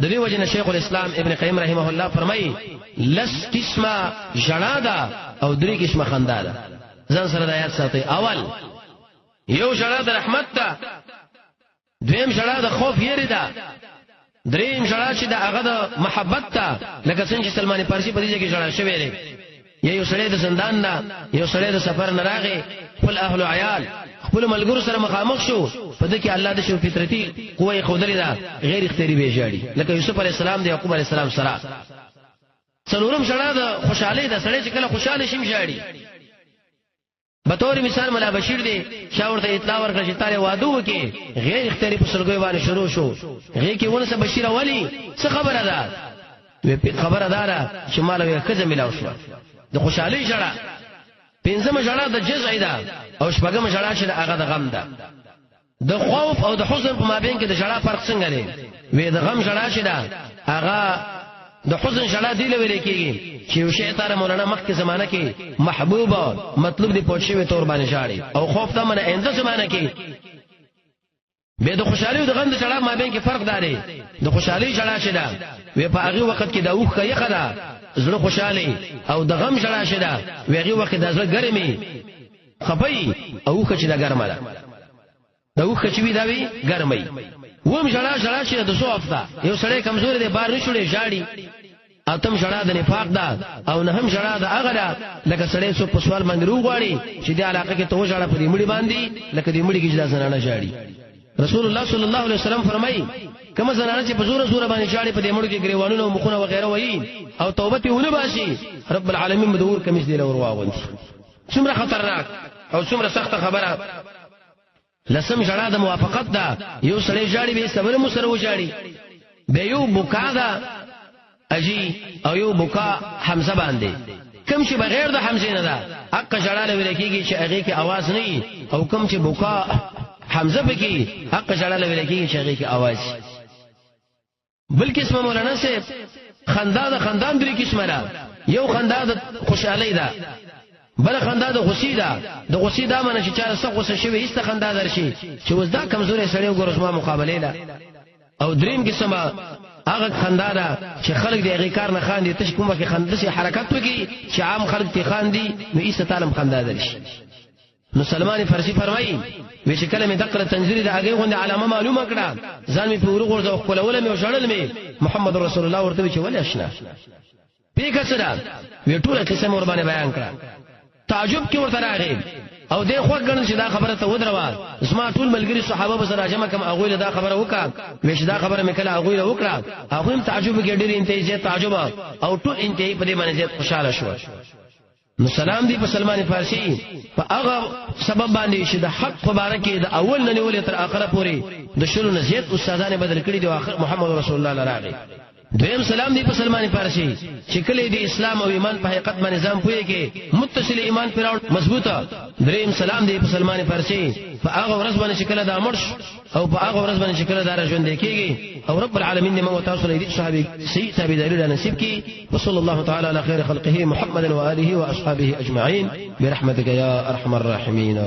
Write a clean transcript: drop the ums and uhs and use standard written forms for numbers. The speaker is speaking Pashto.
د دې وجه شیخ الاسلام ابن قیم رحمه الله فرمایي لس قسمه جنا ده او درې قسمه خندا ده. ځان سره د آیات ساتي. اول یو جنا د رحمت ده، دویم جنا د خوف یری ده، دریم جنا چې د هغه د محبت ده، لکه څنګه چې سلمان فارسی په دې کې جنا شوی دی. یو سړی د زندان نه، یو سړی د سفر نه راغی، خپل اهل او عیال خپل ملګرو سره مخامخ شو، په دې کې الله د شو فطرتي قوه خودلې ده، غیر اختیاري به جاړي، لکه یوسف علی السلام د یعقوب علی السلام سره. څلورم شړا د خوشحالي د سړی چې کله خوشاله شي جاړي. به تور مثال مولا بشیر دی، شاورته اطلاع ورکړه چې تاره واده وکي، غیر اختیاري په سرګوي باندې شروع شو. غي کې ونه بشیر اولی څه خبره ده؟ خبره ده چې مال وي کزه ملاو شو د خوشحالي جړه. پنځمه جړه د جزع ده او شپږمه جړه چې هغه د غم ده. د خوف او د حزن په مابین کې د جړه فرق څنګه دی؟ وې د غم جړه چې ده هغه د حزن جړه دی لوي کېږي چې یو شی تر مولانا مخکې زمانہ کې محبوب مطلوب دی پوښښوي تور باندې جاړي، او خوف ته من آینده زمانہ کې به د خوشحالي او د غم د جړه مابین کې فرق دی. د خوشحالي جړه چې ده وې په هغه وخت کې د اوخ کې خدا زړه خوشاله، او د غم جړه شه ده ویغه وخت د زړه ګرمي خپي او خچ د ګرمه ده، د اوخ چې وی دا وی ګرمي. ووم جړه شه د سو افتا یو سړی کمزور دی بار نشولې جاړي. اتم جړه د نفاق ده، او نه هم جړه د هغه ده لکه سړی سو په سوال باندې روغواړي چې د علاقه کې تو جړه په دې مړي باندې لکه دې مړي کې جدا زنانه جاړي. رسول الله صلی الله علیه وسلم فرمایي کما زنانه چې په زور باندې جاړي په دې مړو کې ګریوانونه او مخونه وغیرہ وایي او توبه ته ونه باسي، رب العالمین مدور کمیس دی لور واغون. څومره خطرناک او څومره سخت خبره. لسم جړه د موافقت ده، یو سړی جاړي به صبر مو سره و جاړي، به یو بوکا ده اجي او یو بوکا حمزه باندې کم چې بغیر د حمزه نه ده حق جړه لوي کېږي چې هغه کې आवाज نه، او کم چې بوکا حمزه بکی حق جړه لوي کېږي چې هغه کې आवाज. بل قسمه مولانا سے خندا د خندان درې قسمه ده. یو خندا د خوشحالي ده، بل خندا د غصې ده. د غصې ده معنی چې چا څه غصه شوی ایست خندا درشي چې وزدا کمزوري سړی وګورځما مقابله ده. او دریم قسمه هغه خندا ده چې خلک د هغه کار نه خاندي، ته کومه کې خندسي حرکت وکي چې عام خلک ته خاندي نو ایست تعلم خندا درشي. نو سلمان فارسی فرمایي وی چې کله مې دقره تنزیل د هغه غونډه علامه معلومه کړه ځان مې په ورغورځه او خپلول مې وشړل مې محمد رسول الله ورته چې ولې آشنا پیګه سره وی ټول قسم ور باندې بیان کړه. تعجب کې ورته راغی او دې خو ګڼل چې دا خبره ته ودروا اسما ټول ملګری صحابه به سره جمع کوم هغه له دا خبره وکړه. وی چې دا خبره مې کله هغه له وکړه هغه هم تعجب کې ډېر انتهایی تعجب او ټول انتهایی په دې باندې خوشاله شو. نو سلام دی په سلمان فارسی په هغه سبب باندې چې د حق مبارک د اول نه نیولې تر اخره پورې د شلو نه زیات استادانه بدل کړي دی اخر محمد رسول الله لراغي. دویم سلام دی په سلمان فارسی چې کله د اسلام او ایمان په حقیقت باندې نظام پوي کې متصل ایمان پر مضبوطه. دریم سلام دی په سلمان فارسی په هغه ورځ باندې چې کله د امرش او په هغه ورځ باندې چې کله د ژوند کېږي او رب العالمین دې موږ تاسو له دې صحابي سي تابعداري نصیب کی. وصلی الله تعالی علی خیر خلقه محمد و آله و اصحابه اجمعین برحمتک یا ارحم الراحمین.